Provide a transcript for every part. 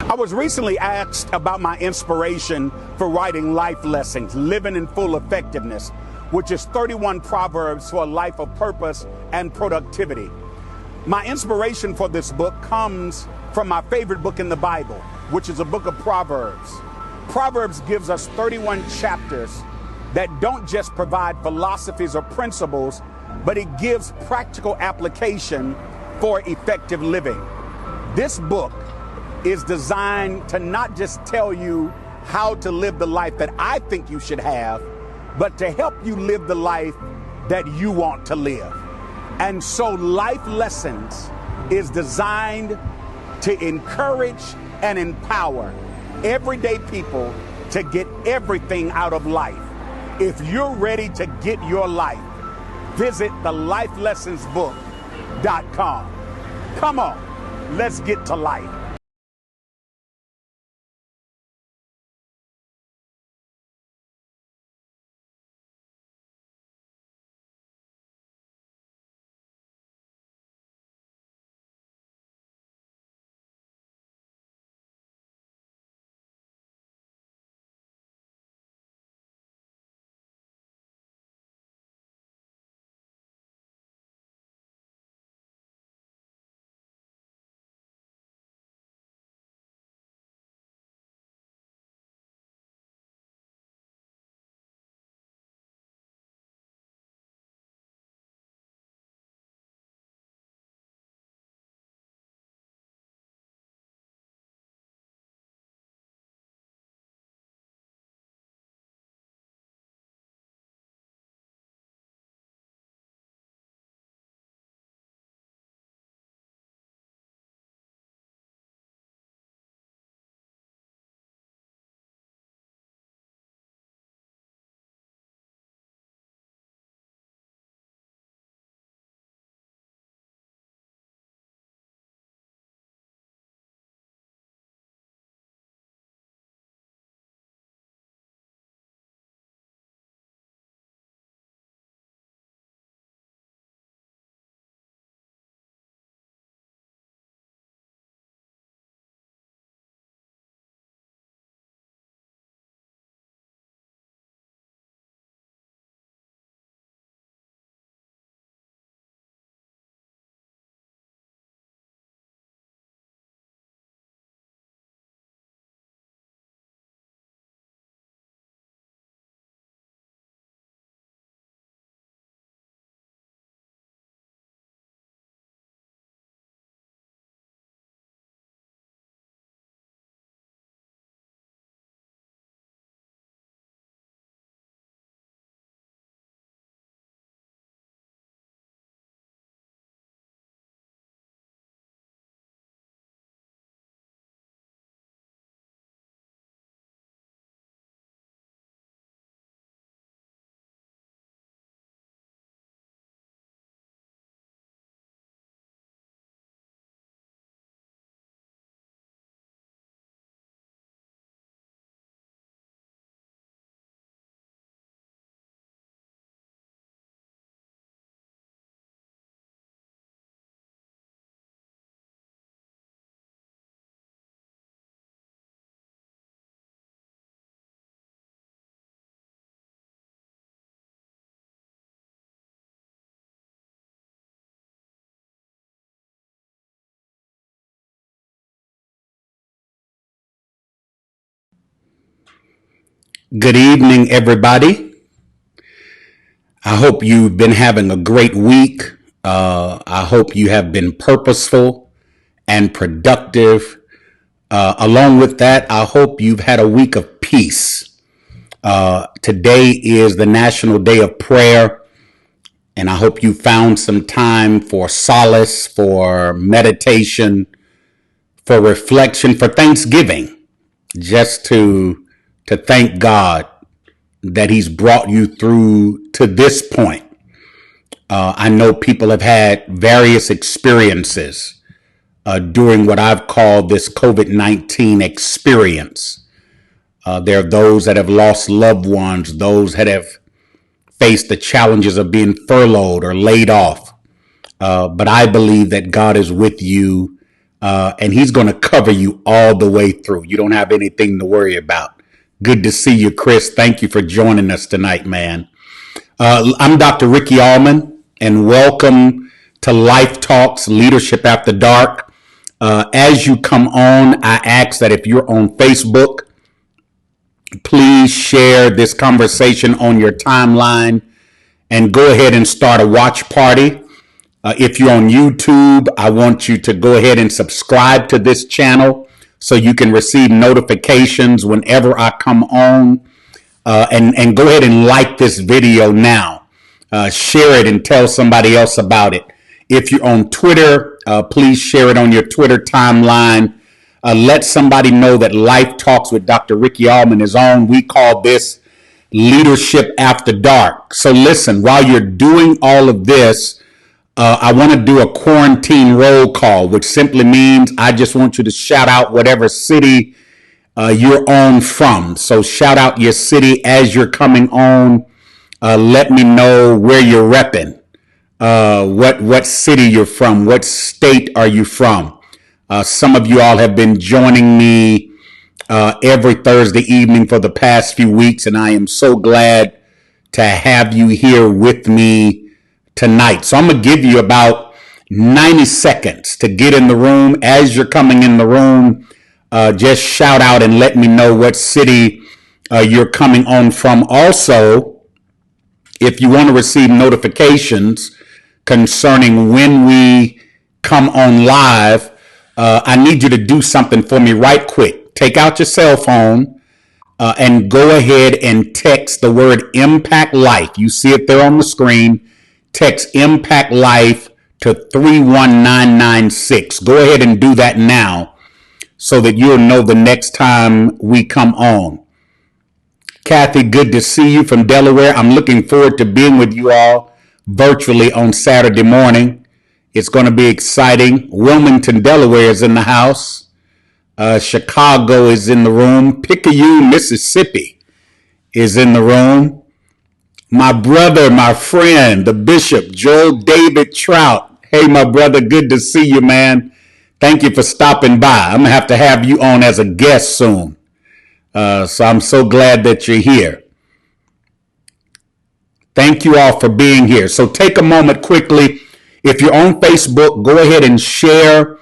I was recently asked about my inspiration for writing life lessons, living in full effectiveness, which is 31 Proverbs for a life of purpose and productivity. My inspiration for this book comes from my favorite book in the Bible, which is a book of Proverbs. Proverbs gives us 31 chapters that don't just provide philosophies or principles, but it gives practical application for effective living. This book is designed to not just tell you how to live the life that I think you should have, but to help you live the life that you want to live. And so Life Lessons is designed to encourage and empower everyday people to get everything out of life. If you're ready to get your life, visit thelifelessonsbook.com. Come on, let's get to life. Good evening, everybody. I hope you've been having a great week. I hope you have been purposeful and productive. Along with that, I hope you've had a week of peace. Today is the National Day of Prayer, and I hope you found some time for solace, for meditation, for reflection, for Thanksgiving, just to thank God that he's brought you through to this point. I know people have had various experiences during what I've called this COVID-19 experience. There are those that have lost loved ones, those that have faced the challenges of being furloughed or laid off. But I believe that God is with you and he's going to cover you all the way through. You don't have anything to worry about. Good to see you, Chris. Thank you for joining us tonight, man. I'm Dr. RickyAllmon, and welcome to Life Talks Leadership After Dark. As you come on, I ask that if you're on Facebook, please share this conversation on your timeline and go ahead and start a watch party. If you're on YouTube, I want you to go ahead and subscribe to this channel so you can receive notifications whenever I come on. And go ahead and like this video now. Share it and tell somebody else about it. If you're on Twitter, please share it on your Twitter timeline. Let somebody know that Life Talks with Dr. RickyAllmon is on. We call this Leadership After Dark. So listen, while you're doing all of this, I want to do a quarantine roll call, which simply means I just want you to shout out whatever city you're on from. So shout out your city as you're coming on. Let me know where you're repping, what city you're from, what state are you from. Some of you all have been joining me every Thursday evening for the past few weeks, and I am so glad to have you here with me tonight. So I'm going to give you about 90 seconds to get in the room. As you're coming in the room, just shout out and let me know what city you're coming on from. Also, if you want to receive notifications concerning when we come on live, I need you to do something for me right quick. Take out your cell phone and go ahead and text the word Impact Life. You see it there on the screen. Text Impact Life to 31996. Go ahead and do that now so that you'll know the next time we come on. Kathy, good to see you from Delaware. I'm looking forward to being with you all virtually on Saturday morning. It's going to be exciting. Wilmington, Delaware is in the house. Chicago is in the room. Picayune, Mississippi is in the room. My brother, my friend, the Bishop, Joel David Trout. Hey, my brother, good to see you, man. Thank you for stopping by. I'm going to have you on as a guest soon. So I'm so glad that you're here. Thank you all for being here. So take a moment quickly. If you're on Facebook, go ahead and share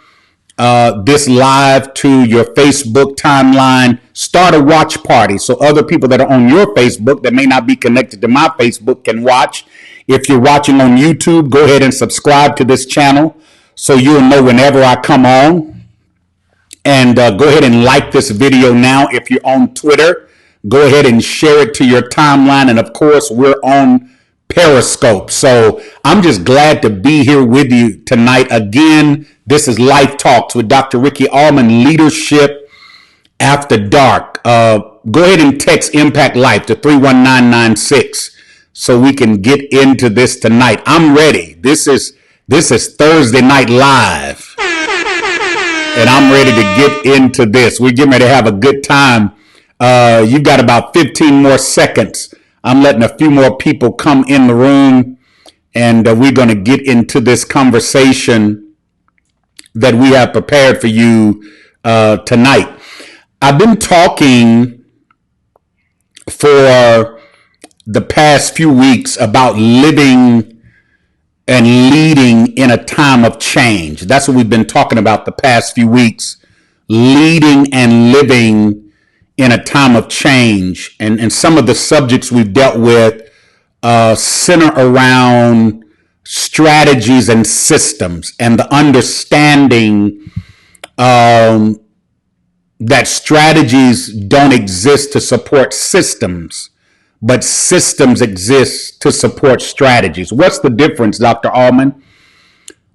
this live to your Facebook timeline. Start a watch party so other people that are on your Facebook that may not be connected to my Facebook can watch. If you're watching on YouTube, go ahead and subscribe to this channel so you'll know whenever I come on. And go ahead and like this video now. If you're on Twitter, go ahead and share it to your timeline. And of course, we're on Periscope. So I'm just glad to be here with you tonight. Again, this is Life Talks with Dr. RickyAllmon, Leadership After Dark. Go ahead and text Impact Life to 31996 so we can get into this tonight. I'm ready. This is Thursday Night Live, and I'm ready to get into this. We're getting ready to have a good time. You've got about 15 more seconds. I'm letting a few more people come in the room, and we're going to get into this conversation that we have prepared for you tonight. I've been talking for the past few weeks about living and leading in a time of change. That's what we've been talking about the past few weeks, leading and living in a time of change. And some of the subjects we've dealt with center around strategies and systems and the understanding that strategies don't exist to support systems, but systems exist to support strategies. What's the difference, Dr. Allmon?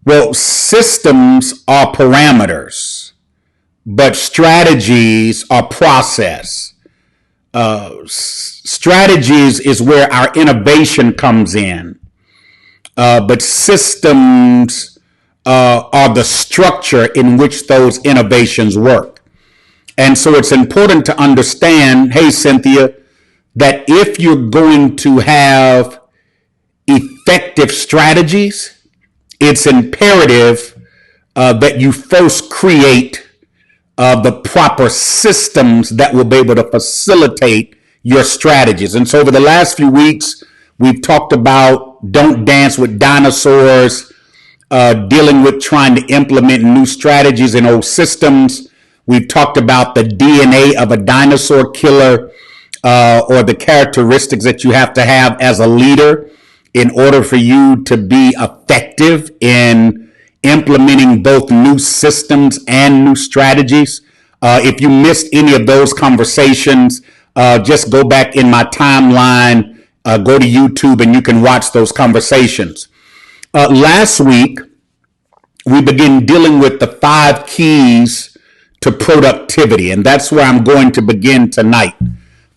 Well, systems are parameters, but strategies are process. Strategies is where our innovation comes in, but systems are the structure in which those innovations work. And so it's important to understand, hey, Cynthia, that if you're going to have effective strategies, it's imperative that you first create the proper systems that will be able to facilitate your strategies. And so over the last few weeks, we've talked about don't dance with dinosaurs, dealing with trying to implement new strategies and old systems. We've talked about the DNA of a dinosaur killer, or the characteristics that you have to have as a leader in order for you to be effective in implementing both new systems and new strategies. If you missed any of those conversations, just go back in my timeline, go to YouTube, and you can watch those conversations. Last week, we began dealing with the 5 keys to productivity, and that's where I'm going to begin tonight.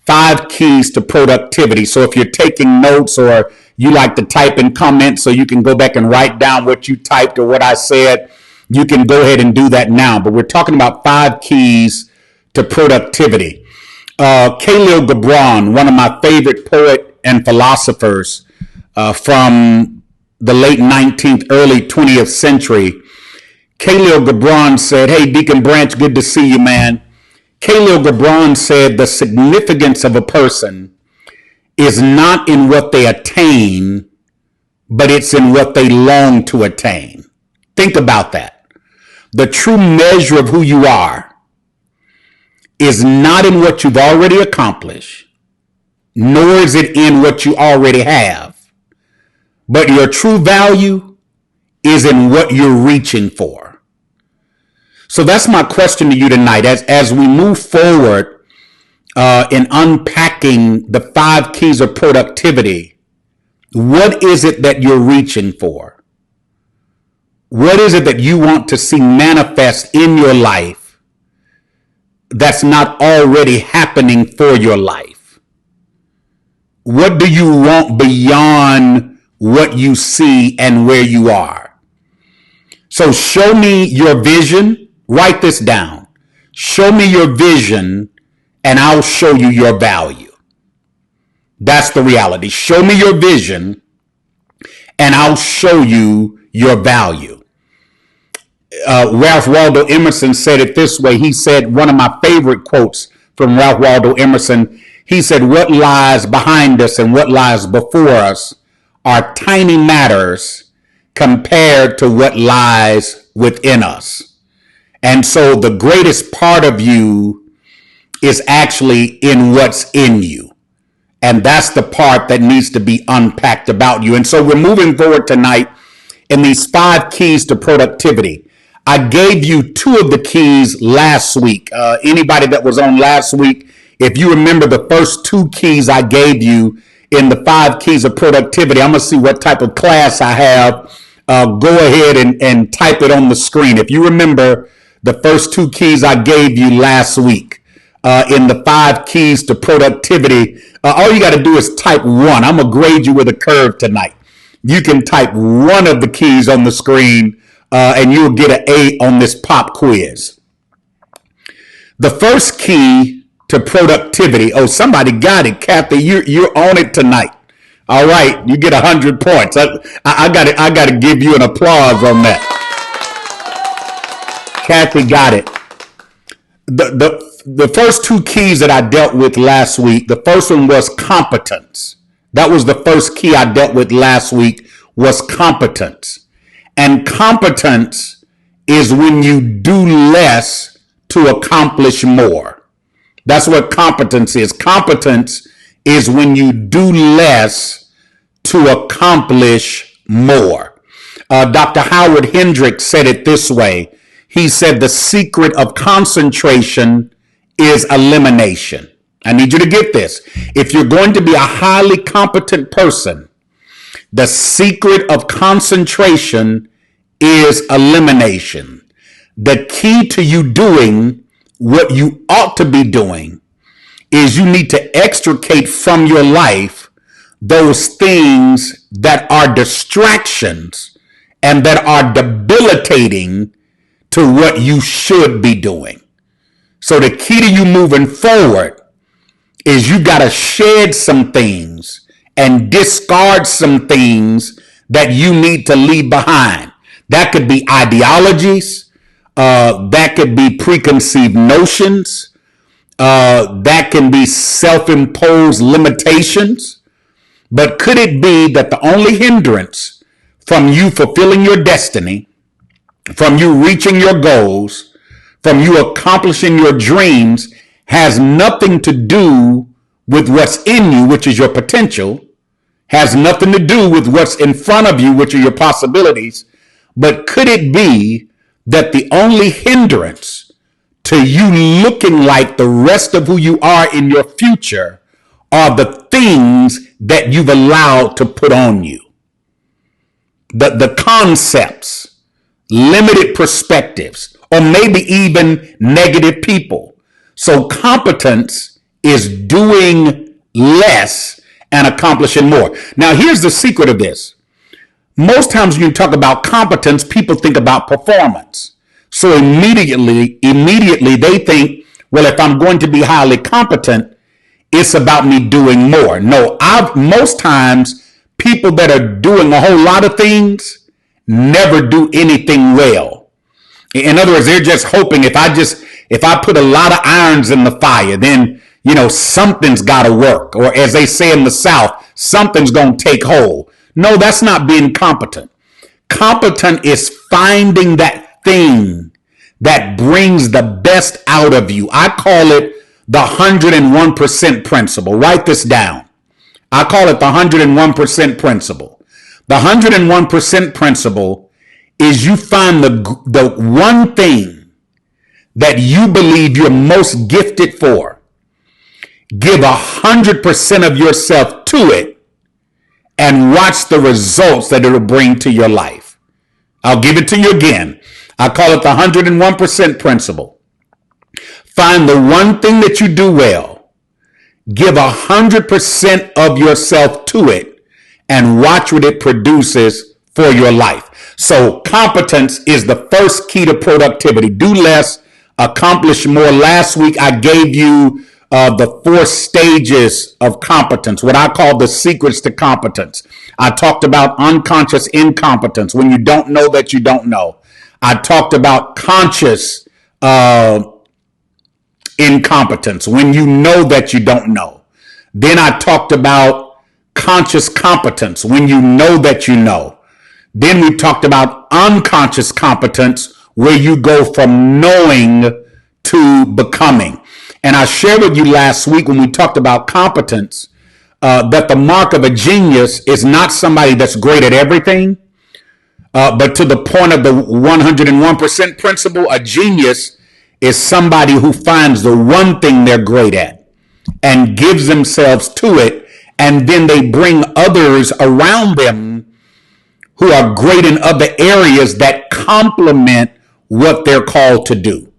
5 keys to productivity. So if you're taking notes or you like to type in comments so you can go back and write down what you typed or what I said, you can go ahead and do that now. But we're talking about 5 keys to productivity. Khalil Gibran, one of my favorite poet and philosophers from the late 19th, early 20th century, Khalil Gibran said, "Hey, Deacon Branch, good to see you, man." Khalil Gibran said the significance of a person is not in what they attain, but it's in what they long to attain. Think about that. The true measure of who you are is not in what you've already accomplished, nor is it in what you already have, but your true value is in what you're reaching for. So that's my question to you tonight. As we move forward in unpacking the 5 keys of productivity, what is it that you're reaching for? What is it that you want to see manifest in your life that's not already happening for your life? What do you want beyond what you see and where you are? So show me your vision. Write this down. Show me your vision and I'll show you your value. That's the reality. Show me your vision and I'll show you your value. Ralph Waldo Emerson said it this way. He said, one of my favorite quotes from Ralph Waldo Emerson, he said, "What lies behind us and what lies before us are tiny matters compared to what lies within us." And so the greatest part of you is actually in what's in you. And that's the part that needs to be unpacked about you. And so we're moving forward tonight in these 5 keys to productivity. I gave you 2 of the keys last week. Anybody that was on last week, if you remember the first 2 keys I gave you in the 5 keys of productivity, I'm going to see what type of class I have. Go ahead and type it on the screen. If you remember the first 2 keys I gave you last week in the 5 keys to productivity, all you got to do is type 1. I'm going to grade you with a curve tonight. You can type 1 of the keys on the screen and you'll get an A on this pop quiz. The first key to productivity. Oh, somebody got it. Kathy, you're on it tonight. All right, you get 100 points. I got to give you an applause on that. Kathy got it. The first 2 keys that I dealt with last week, the first one was competence. That was the first key I dealt with last week, was competence. And competence is when you do less to accomplish more. That's what competence is. Competence is when you do less to accomplish more. Dr. Howard Hendricks said it this way. He said the secret of concentration is elimination. I need you to get this. If you're going to be a highly competent person, the secret of concentration is elimination. The key to you doing what you ought to be doing is you need to extricate from your life those things that are distractions and that are debilitating to what you should be doing. So the key to you moving forward is you got to shed some things and discard some things that you need to leave behind. That could be ideologies. That could be preconceived notions. That can be self-imposed limitations. But could it be that the only hindrance from you fulfilling your destiny, from you reaching your goals, from you accomplishing your dreams, has nothing to do with what's in you, which is your potential, has nothing to do with what's in front of you, which are your possibilities, but could it be that the only hindrance to you looking like the rest of who you are in your future are the things that you've allowed to put on you? The concepts, limited perspectives, or maybe even negative people. So competence is doing less and accomplishing more. Now, here's the secret of this. Most times when you talk about competence, people think about performance. So immediately they think, well, if I'm going to be highly competent, it's about me doing more. No, most times people that are doing a whole lot of things never do anything well. In other words, they're just hoping if I put a lot of irons in the fire, then, something's got to work. Or as they say in the South, something's going to take hold. No, that's not being competent. Competent is finding that thing that brings the best out of you. I call it the 101% principle. Write this down. I call it the 101% principle. The 101% principle is you find the one thing that you believe you're most gifted for. Give 100% of yourself to it and watch the results that it'll bring to your life. I'll give it to you again. I call it the 101% principle. Find the one thing that you do well. Give 100% of yourself to it and watch what it produces for your life. So competence is the first key to productivity. Do less, accomplish more. Last week, I gave you the 4 stages of competence, what I call the secrets to competence. I talked about unconscious incompetence, when you don't know that you don't know. I talked about conscious incompetence, when you know that you don't know. Then I talked about conscious competence, when you know that you know. Then we talked about unconscious competence, where you go from knowing to becoming. And I shared with you last week when we talked about competence, that the mark of a genius is not somebody that's great at everything, but to the point of the 101% principle, a genius is somebody who finds the one thing they're great at and gives themselves to it, and then they bring others around them who are great in other areas that complement what they're called to do.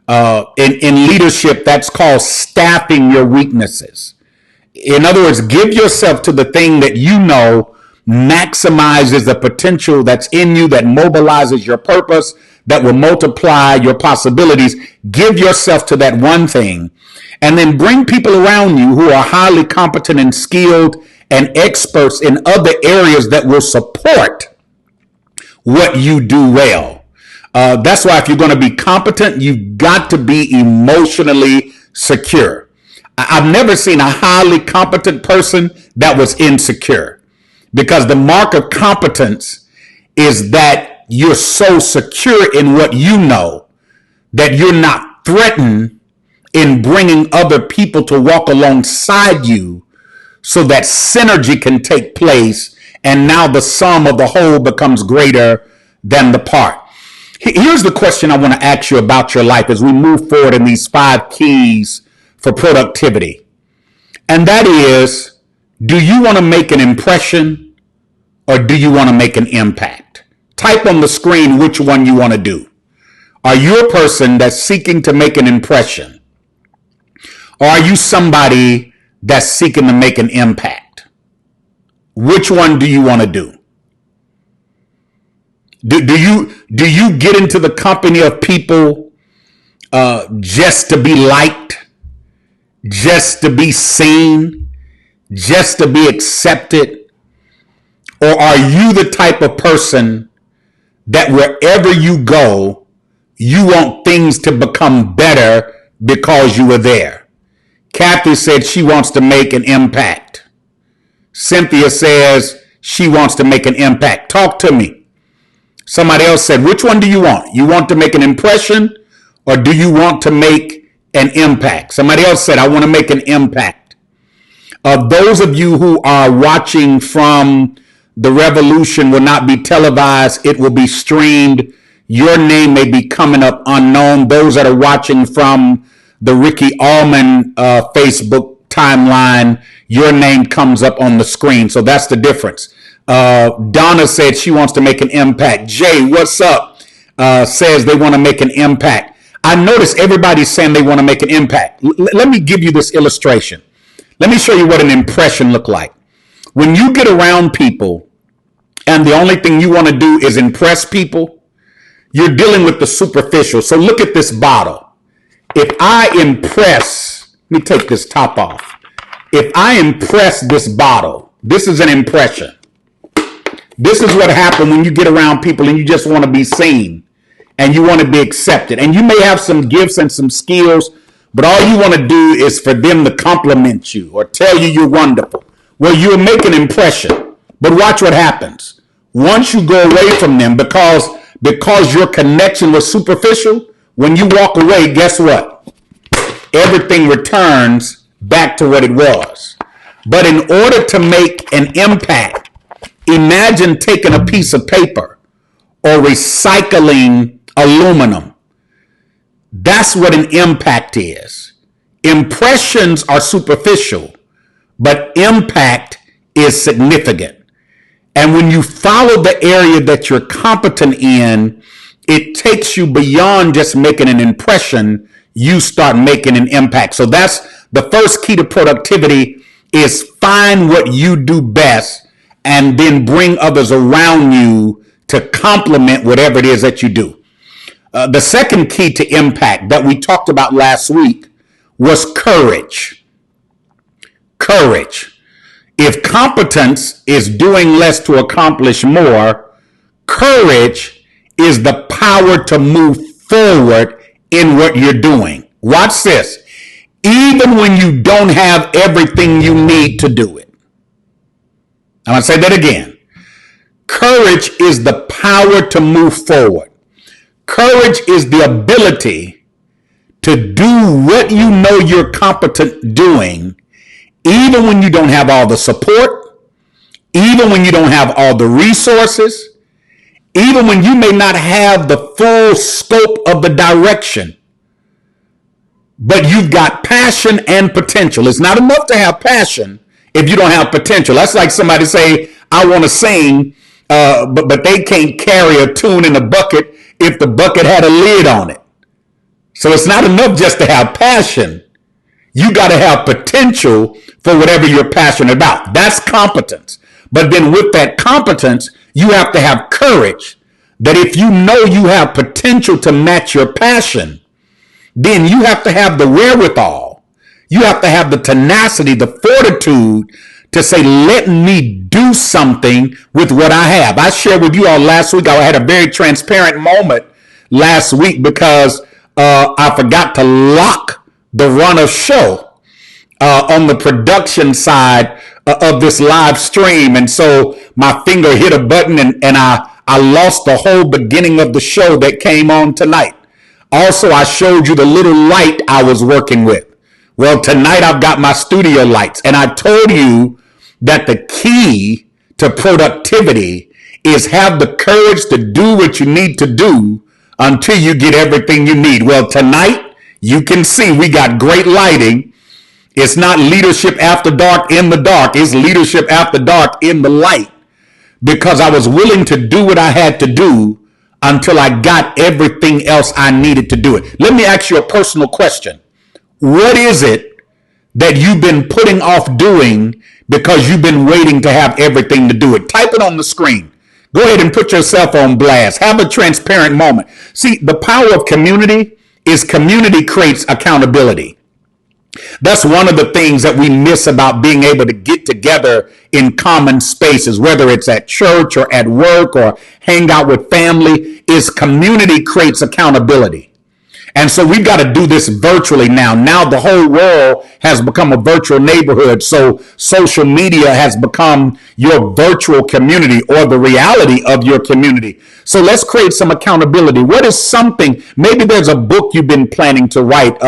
In leadership, that's called staffing your weaknesses. In other words, give yourself to the thing that you know maximizes the potential that's in you, that mobilizes your purpose, that will multiply your possibilities. Give yourself to that one thing, and then bring people around you who are highly competent and skilled and experts in other areas that will support what you do well. That's why if you're going to be competent, you've got to be emotionally secure. I've never seen a highly competent person that was insecure, because the mark of competence is that you're so secure in what you know that you're not threatened in bringing other people to walk alongside you so that synergy can take place, and now the sum of the whole becomes greater than the part. Here's the question I want to ask you about your life as we move forward in these 5 keys for productivity. And that is, do you want to make an impression or do you want to make an impact? Type on the screen which one you want to do. Are you a person that's seeking to make an impression? Or are you somebody that's seeking to make an impact? Which one do you want to do? Do you get into the company of people just to be liked, just to be seen, just to be accepted? Or are you the type of person that wherever you go, you want things to become better because you were there. Kathy said she wants to make an impact. Cynthia says she wants to make an impact. Talk to me. Somebody else said, which one do you want? You want to make an impression or do you want to make an impact? Somebody else said, I want to make an impact. Those of you who are watching from the Revolution will not be televised. It will be streamed. Your name may be coming up unknown. Those that are watching from the RickyAllmon Facebook timeline, your name comes up on the screen. So that's the difference. Donna said she wants to make an impact. Jay, what's up? Says they want to make an impact. I notice everybody's saying they want to make an impact. Let me give you this illustration. Let me show you what an impression look like. When you get around people and the only thing you want to do is impress people, you're dealing with the superficial. So look at this bottle. If I impress, let me take this top off. If I impress this bottle, this is an impression. This is what happens when you get around people and you just want to be seen and you want to be accepted. And you may have some gifts and some skills, but all you want to do is for them to compliment you or tell you you're wonderful. Well, you'll make an impression, but watch what happens. Once you go away from them, because your connection was superficial, when you walk away, guess what? Everything returns back to what it was. But in order to make an impact, imagine taking a piece of paper or recycling aluminum. That's what an impact is. Impressions are superficial, but impact is significant. And when you follow the area that you're competent in, it takes you beyond just making an impression. You start making an impact. So that's the first key to productivity, is find what you do best and then bring others around you to complement whatever it is that you do. The second key to impact that we talked about last week was courage. Courage. If competence is doing less to accomplish more, courage is the power to move forward in what you're doing. Watch this. Even when you don't have everything you need to do it. I'm going to say that again. Courage is the power to move forward. Courage is the ability to do what you know you're competent doing, even when you don't have all the support, even when you don't have all the resources, even when you may not have the full scope of the direction, but you've got passion and potential. It's not enough to have passion if you don't have potential. That's like somebody say, I want to sing, but they can't carry a tune in a bucket if the bucket had a lid on it. So it's not enough just to have passion. You got to have potential for whatever you're passionate about. That's competence. But then with that competence, you have to have courage that if you know you have potential to match your passion, then you have to have the wherewithal. You have to have the tenacity, the fortitude to say, let me do something with what I have. I shared with you all last week. I had a very transparent moment last week because I forgot to lock the run of show on the production side of this live stream. And so my finger hit a button and I lost the whole beginning of the show that came on tonight. Also, I showed you the little light I was working with. Well, tonight I've got my studio lights, and I told you that the key to productivity is have the courage to do what you need to do until you get everything you need. Well, tonight you can see we got great lighting. It's not leadership after dark in the dark. It's leadership after dark in the light, because I was willing to do what I had to do until I got everything else I needed to do it. Let me ask you a personal question. What is it that you've been putting off doing because you've been waiting to have everything to do it? Type it on the screen. Go ahead and put yourself on blast. Have a transparent moment. See, the power of community is community creates accountability. That's one of the things that we miss about being able to get together in common spaces, whether it's at church or at work or hang out with family, is community creates accountability. And so we've got to do this virtually now. Now the whole world has become a virtual neighborhood. So social media has become your virtual community or the reality of your community. So let's create some accountability. What is something, maybe there's a book you've been planning to write,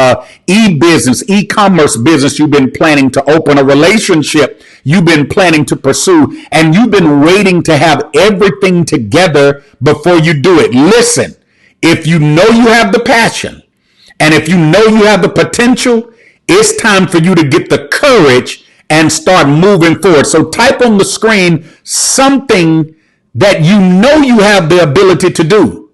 e-business, e-commerce business you've been planning to open, a relationship you've been planning to pursue, and you've been waiting to have everything together before you do it. Listen. If you know you have the passion and if you know you have the potential, it's time for you to get the courage and start moving forward. So type on the screen something that you know you have the ability to do,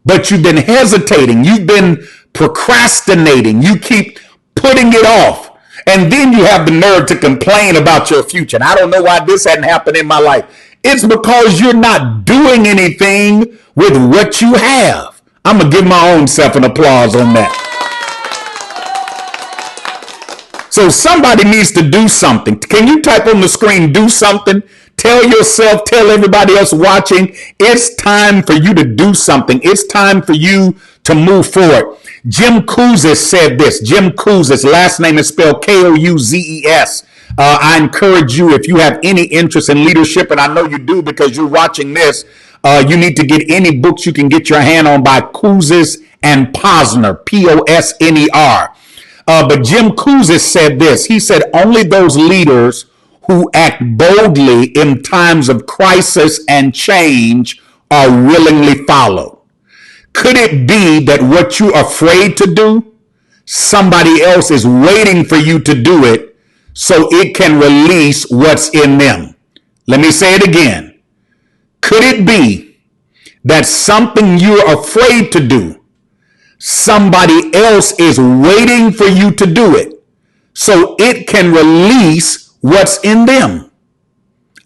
but you've been hesitating. You've been procrastinating. You keep putting it off. And then you have the nerve to complain about your future. And I don't know why this hadn't happened in my life. It's because you're not doing anything with what you have. I'm going to give my own self an applause on that. So somebody needs to do something. Can you type on the screen, do something? Tell yourself, tell everybody else watching, it's time for you to do something. It's time for you to move forward. Jim Kouzes said this. Jim Kouzes, last name is spelled Kouzes. I encourage you, if you have any interest in leadership, and I know you do because you're watching this, you need to get any books you can get your hand on by Kouzes and Posner, Posner. But Jim Kouzes said this. He said, only those leaders who act boldly in times of crisis and change are willingly followed. Could it be that what you're afraid to do, somebody else is waiting for you to do it so it can release what's in them? Let me say it again. Could it be that something you're afraid to do, somebody else is waiting for you to do it so it can release what's in them?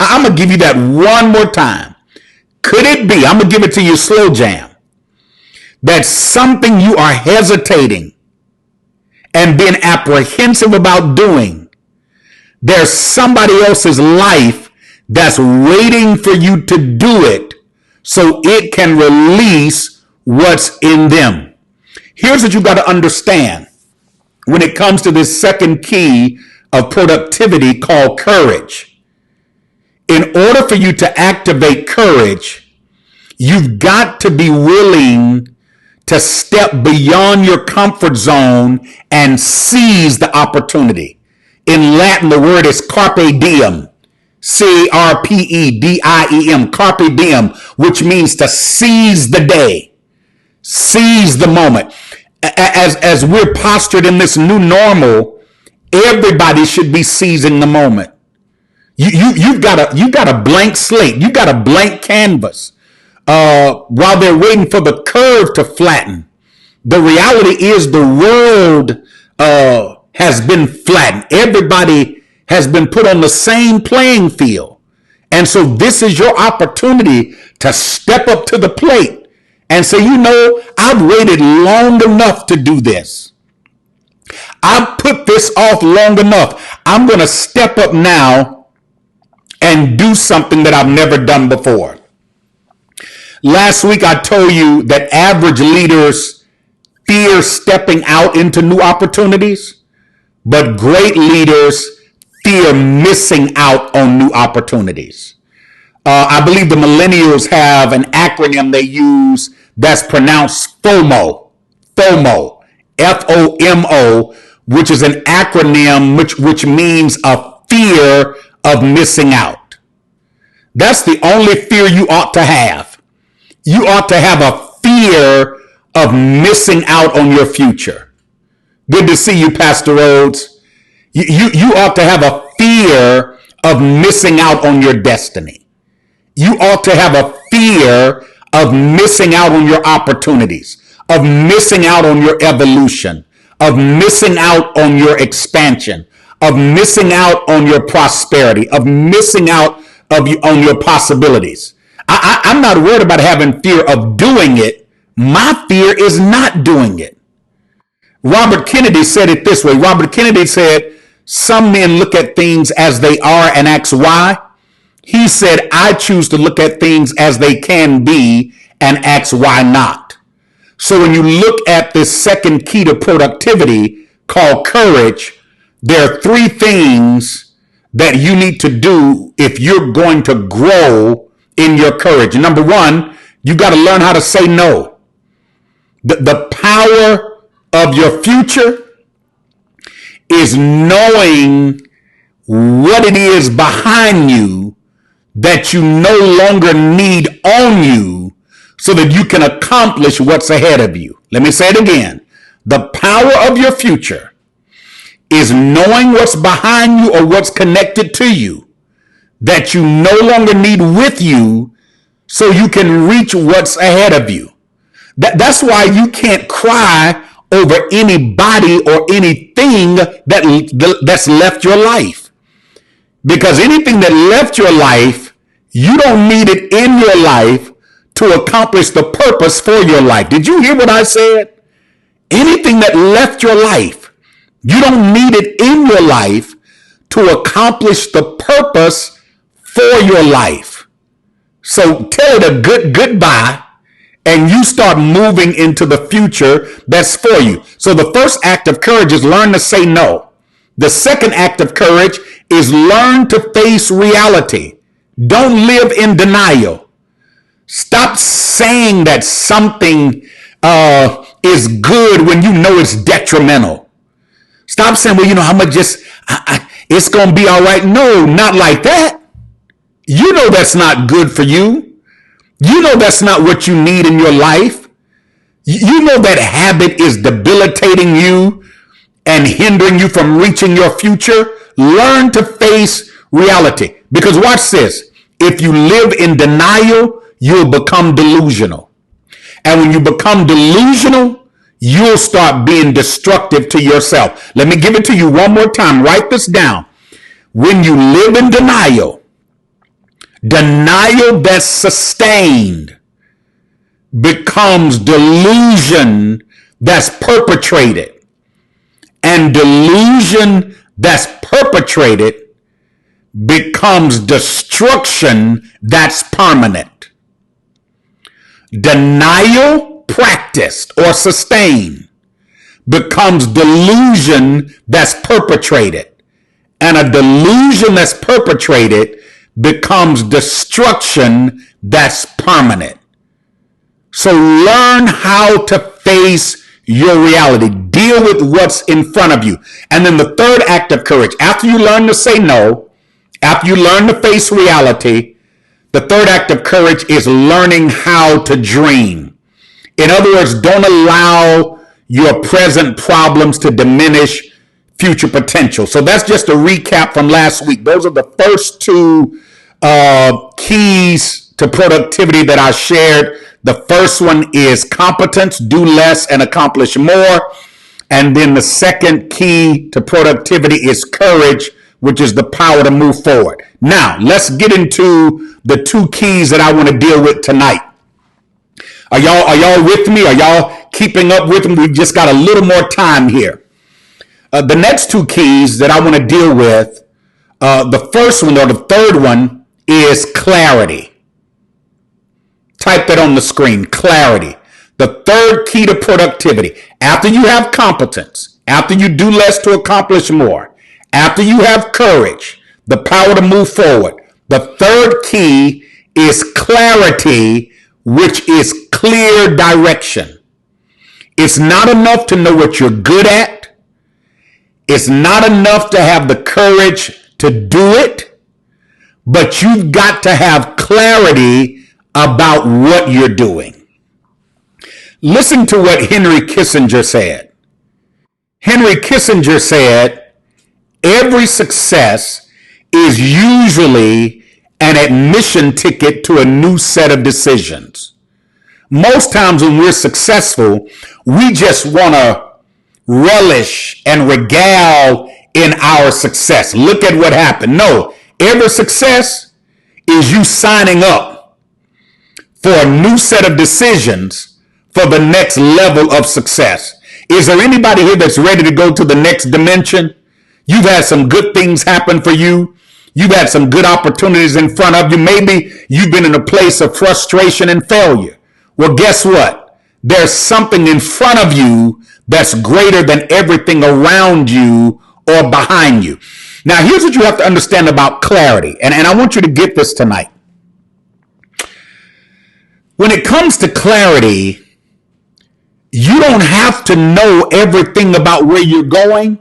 I'm going to give you that one more time. Could it be, I'm going to give it to you slow jam, that something you are hesitating and being apprehensive about doing, there's somebody else's life that's waiting for you to do it so it can release what's in them. Here's what you got to understand when it comes to this second key of productivity called courage. In order for you to activate courage, you've got to be willing to step beyond your comfort zone and seize the opportunity. In Latin, the word is carpe diem. C-A-R-P-E-D-I-E-M, carpe diem, which means to seize the day, seize the moment. As we're postured in this new normal, everybody should be seizing the moment. You've got a blank slate. You got a blank canvas. While they're waiting for the curve to flatten, the reality is the world has been flattened. Everybody has been put on the same playing field. And so this is your opportunity to step up to the plate and say, you know, I've waited long enough to do this. I've put this off long enough. I'm going to step up now and do something that I've never done before. Last week, I told you that average leaders fear stepping out into new opportunities, but great leaders fear missing out on new opportunities. I believe the millennials have an acronym they use that's pronounced FOMO, F-O-M-O, which is an acronym which means a fear of missing out. That's the only fear you ought to have. You ought to have a fear of missing out on your future. Good to see you, Pastor Rhodes. You ought to have a fear of missing out on your destiny. You ought to have a fear of missing out on your opportunities, of missing out on your evolution, of missing out on your expansion, of missing out on your prosperity, of missing out on your possibilities. I'm not worried about having fear of doing it. My fear is not doing it. Robert Kennedy said it this way. Robert Kennedy said, some men look at things as they are and ask why. He said, I choose to look at things as they can be and ask why not. So when you look at this second key to productivity called courage, there are three things that you need to do if you're going to grow in your courage. Number one, you got to learn how to say no. The power of your future is knowing what it is behind you that you no longer need on you so that you can accomplish what's ahead of you. Let me say it again. The power of your future is knowing what's behind you or what's connected to you that you no longer need with you so you can reach what's ahead of you. That's why you can't cry over anybody or anything that's left your life. Because anything that left your life, you don't need it in your life to accomplish the purpose for your life. Did you hear what I said? Anything that left your life, you don't need it in your life to accomplish the purpose for your life. So tell it a goodbye and you start moving into the future that's for you. So the first act of courage is learn to say no. The second act of courage is learn to face reality. Don't live in denial. Stop saying that something is good when you know it's detrimental. Stop saying, well, I'm going to it's going to be all right. No, not like that. You know that's not good for you. You know that's not what you need in your life. You know that habit is debilitating you and hindering you from reaching your future. Learn to face reality. Because watch this. If you live in denial, you'll become delusional. And when you become delusional, you'll start being destructive to yourself. Let me give it to you one more time. Write this down. When you live in denial that's sustained becomes delusion that's perpetrated. And delusion that's perpetrated becomes destruction that's permanent. Denial practiced or sustained becomes delusion that's perpetrated. And a delusion that's perpetrated becomes destruction that's permanent. So learn how to face your reality. Deal with what's in front of you. And then the third act of courage, after you learn to say no, after you learn to face reality, the third act of courage is learning how to dream. In other words, don't allow your present problems to diminish future potential. So that's just a recap from last week. Those are the first two keys to productivity that I shared. The first one is competence, do less and accomplish more. And then the second key to productivity is courage, which is the power to move forward. Now, let's get into the two keys that I want to deal with tonight. Are y'all with me? Are y'all keeping up with me? We've just got a little more time here. The next two keys that I want to deal with, the first one or the third one is clarity. Type that on the screen, clarity. The third key to productivity. After you have competence, after you do less to accomplish more, after you have courage, the power to move forward, the third key is clarity, which is clear direction. It's not enough to know what you're good at. It's not enough to have the courage to do it, but you've got to have clarity about what you're doing. Listen to what Henry Kissinger said. Henry Kissinger said, every success is usually an admission ticket to a new set of decisions. Most times when we're successful, we just want to relish and regale in our success. Look at what happened. No, every success is you signing up for a new set of decisions for the next level of success. Is there anybody here that's ready to go to the next dimension? You've had some good things happen for you. You've had some good opportunities in front of you. Maybe you've been in a place of frustration and failure. Well, guess what? There's something in front of you that's greater than everything around you or behind you. Now, here's what you have to understand about clarity, and I want you to get this tonight. When it comes to clarity, you don't have to know everything about where you're going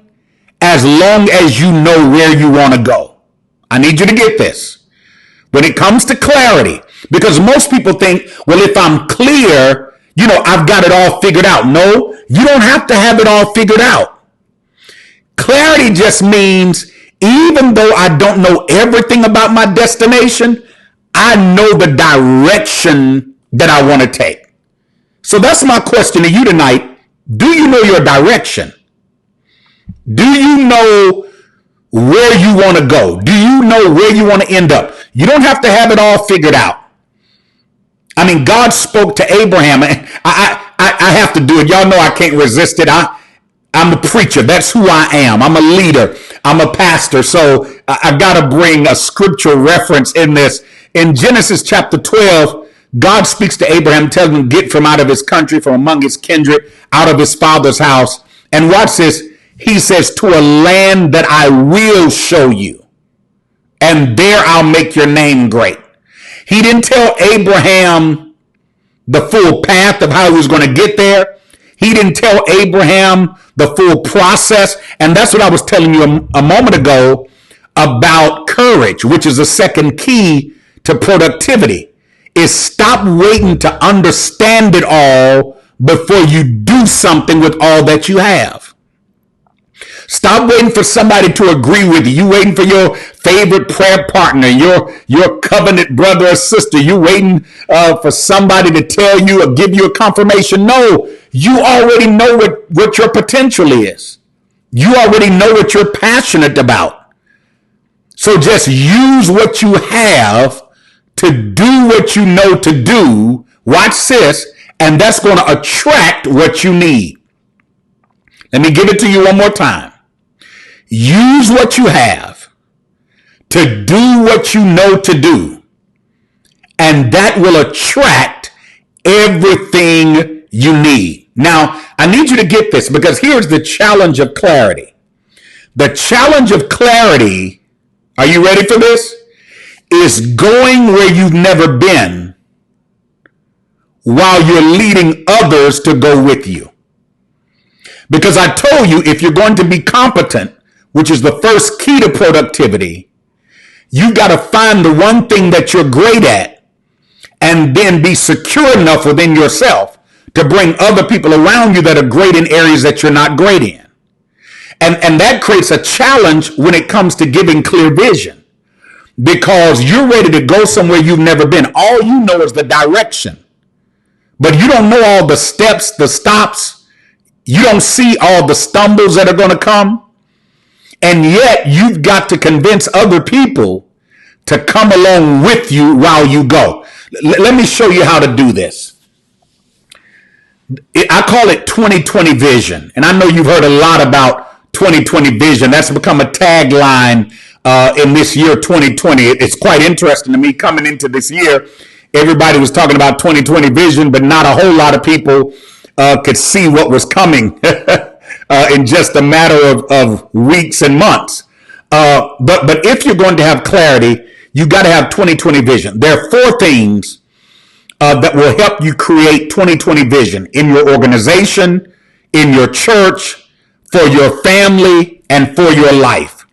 as long as you know where you want to go. I need you to get this. When it comes to clarity, because most people think, well, if I'm clear, I've got it all figured out. No, you don't have to have it all figured out. Clarity just means even though I don't know everything about my destination, I know the direction that I want to take. So that's my question to you tonight. Do you know your direction? Do you know where you want to go? Do you know where you want to end up? You don't have to have it all figured out. I mean, God spoke to Abraham. I have to do it. Y'all know I can't resist it. I'm a preacher. That's who I am. I'm a leader. I'm a pastor. So I got to bring a scriptural reference in this. In Genesis chapter 12, God speaks to Abraham, telling him to get from out of his country, from among his kindred, out of his father's house. And watch this. He says, to a land that I will show you, and there I'll make your name great. He didn't tell Abraham the full path of how he was going to get there. He didn't tell Abraham the full process. And that's what I was telling you a moment ago about courage, which is the second key to productivity, is stop waiting to understand it all before you do something with all that you have. Stop waiting for somebody to agree with you. You waiting for your favorite prayer partner, your covenant brother or sister. You waiting for somebody to tell you or give you a confirmation. No, you already know what your potential is. You already know what you're passionate about. So just use what you have to do what you know to do. Watch this, and that's going to attract what you need. Let me give it to you one more time. Use what you have to do what you know to do, and that will attract everything you need. Now, I need you to get this, because here's the challenge of clarity. The challenge of clarity, are you ready for this? Is going where you've never been while you're leading others to go with you. Because I told you, if you're going to be competent, which is the first key to productivity, you've got to find the one thing that you're great at and then be secure enough within yourself to bring other people around you that are great in areas that you're not great in. And that creates a challenge when it comes to giving clear vision, because you're ready to go somewhere you've never been. All you know is the direction, but you don't know all the steps, the stops. You don't see all the stumbles that are going to come. And yet you've got to convince other people to come along with you while you go. Let me show you how to do this. I call it 2020 vision. And I know you've heard a lot about 2020 vision. That's become a tagline in this year 2020. It's quite interesting to me coming into this year. Everybody was talking about 2020 vision, but not a whole lot of people could see what was coming in just a matter of weeks and months. But if you're going to have clarity, you got to have 2020 vision. There are 4 things that will help you create 2020 vision in your organization, in your church, for your family, and for your life.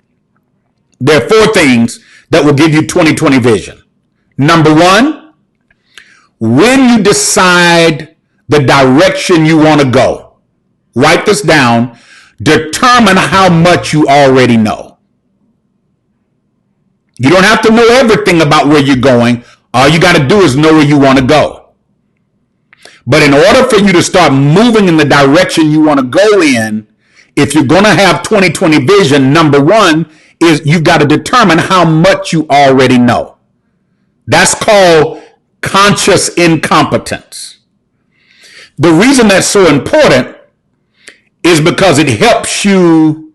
There are 4 things that will give you 2020 vision. Number 1, when you decide the direction you want to go, write this down, determine how much you already know. You don't have to know everything about where you're going. All you got to do is know where you want to go. But in order for you to start moving in the direction you want to go in, if you're going to have 2020 vision, number 1 is you've got to determine how much you already know. That's called conscious incompetence. The reason that's so important is because it helps you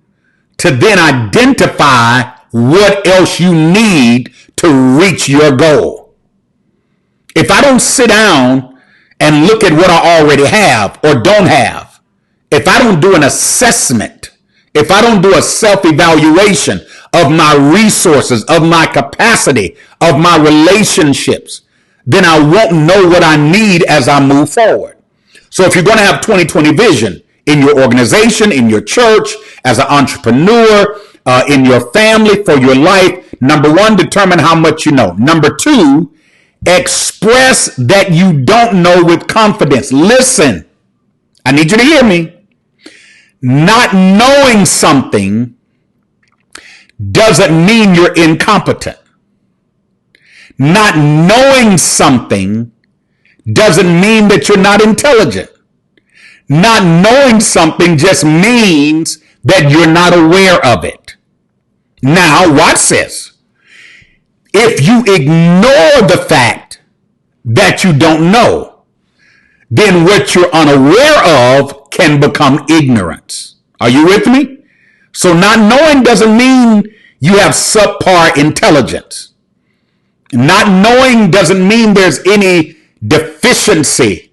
to then identify what else you need to reach your goal. If I don't sit down and look at what I already have or don't have, if I don't do an assessment, if I don't do a self-evaluation of my resources, of my capacity, of my relationships, then I won't know what I need as I move forward. So if you're going to have 2020 vision in your organization, in your church, as an entrepreneur, in your family, for your life, number one, determine how much you know. Number two, express that you don't know with confidence. Listen, I need you to hear me. Not knowing something doesn't mean you're incompetent. Not knowing something doesn't mean that you're not intelligent. Not knowing something just means that you're not aware of it. Now, watch this. If you ignore the fact that you don't know, then what you're unaware of can become ignorance. Are you with me? So not knowing doesn't mean you have subpar intelligence. Not knowing doesn't mean there's any deficiency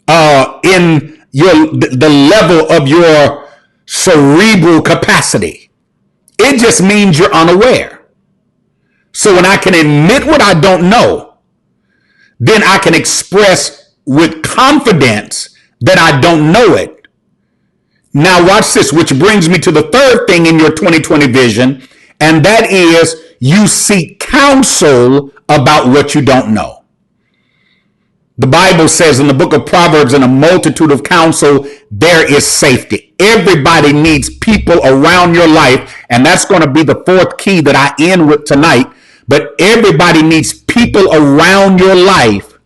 in the level of your cerebral capacity. It just means you're unaware. So when I can admit what I don't know, then I can express with confidence that I don't know it. Now watch this, which brings me to the third thing in your 2020 vision, and that is you seek counsel about what you don't know. The Bible says in the book of Proverbs, in a multitude of counsel, there is safety. Everybody needs people around your life, and that's going to be the fourth key that I end with tonight. But everybody needs people around your life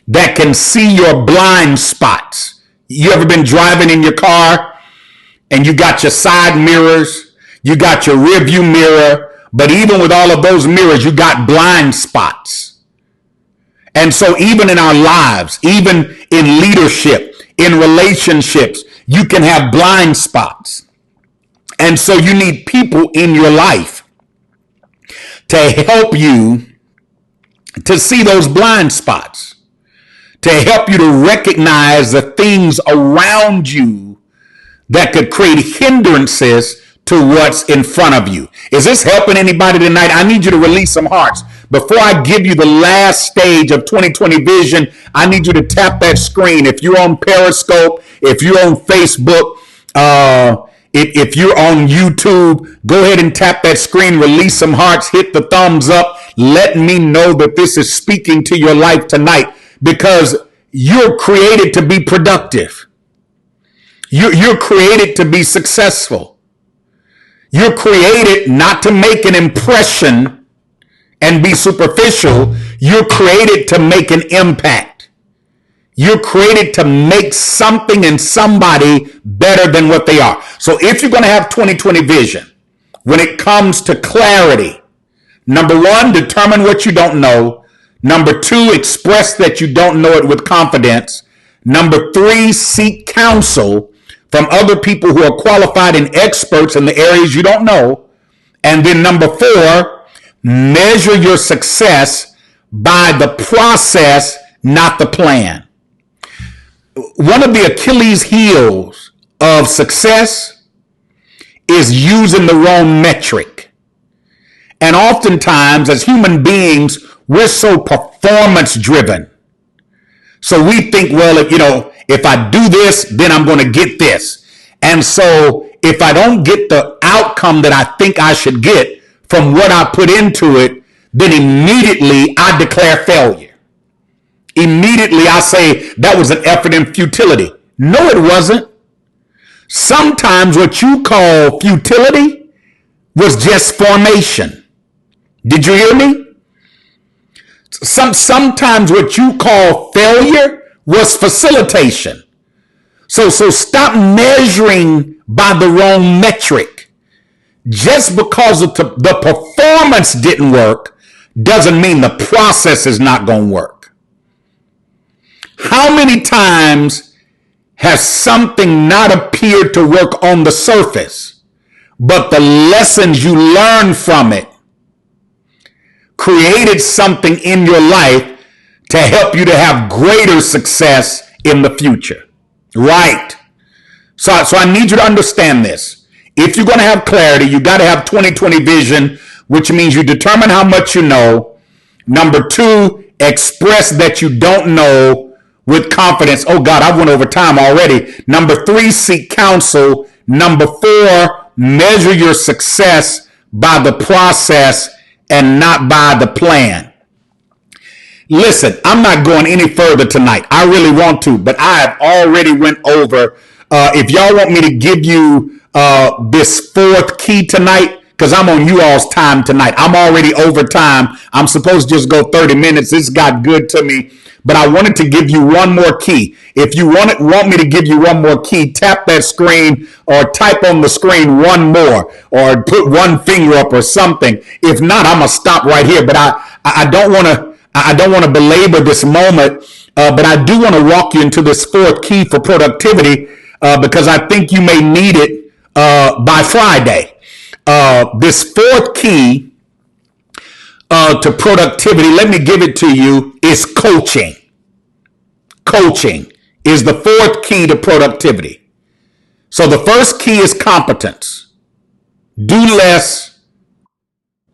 that can see your blind spots. You ever been driving in your car and you got your side mirrors, you got your rear view mirror, but even with all of those mirrors, you got blind spots. And so even in our lives, even in leadership, in relationships, you can have blind spots. And so you need people in your life to help you to see those blind spots, to help you to recognize the things around you that could create hindrances to what's in front of you. Is this helping anybody tonight? I need you to release some hearts. Before I give you the last stage of 2020 vision, I need you to tap that screen. If you're on Periscope, if you're on Facebook, if you're on YouTube, go ahead and tap that screen, release some hearts, hit the thumbs up. Let me know that this is speaking to your life tonight, because you're created to be productive. You're created to be successful. You're created not to make an impression and be superficial. You're created to make an impact. You're created to make something and somebody better than what they are. So if you're going to have 2020 vision, when it comes to clarity, number one, determine what you don't know. Number two, express that you don't know it with confidence. Number three, seek counsel from other people who are qualified and experts in the areas you don't know. And then number four, measure your success by the process, not the plan. One of the Achilles heels of success is using the wrong metric. And oftentimes, as human beings, we're so performance driven. So we think, well, if I do this, then I'm going to get this. And so if I don't get the outcome that I think I should get from what I put into it, then immediately I declare failure. Immediately I say that was an effort in futility. No, it wasn't. Sometimes what you call futility was just formation. Did you hear me? Sometimes what you call failure was facilitation. So stop measuring by the wrong metric. Just because the performance didn't work doesn't mean the process is not going to work. How many times has something not appeared to work on the surface, but the lessons you learned from it created something in your life to help you to have greater success in the future. Right. So I need you to understand this. If you're going to have clarity, you got to have 20/20 vision, which means you determine how much you know. Number 2, express that you don't know with confidence. Oh God, I went over time already. Number 3, seek counsel. Number 4, measure your success by the process and not by the plan. Listen, I'm not going any further tonight. I really want to, but I have already went over. If y'all want me to give you this 4th key tonight, because I'm on you all's time tonight. I'm already over time. I'm supposed to just go 30 minutes. This got good to me. But I wanted to give you one more key. If you want me to give you one more key, tap that screen or type on the screen one more or put one finger up or something. If not, I'm going to stop right here. But I don't want to belabor this moment, but I do want to walk you into this 4th key for productivity because I think you may need it by Friday. This 4th key to productivity, let me give it to you, is coaching. Coaching is the 4th key to productivity. So the first key is competence. Do less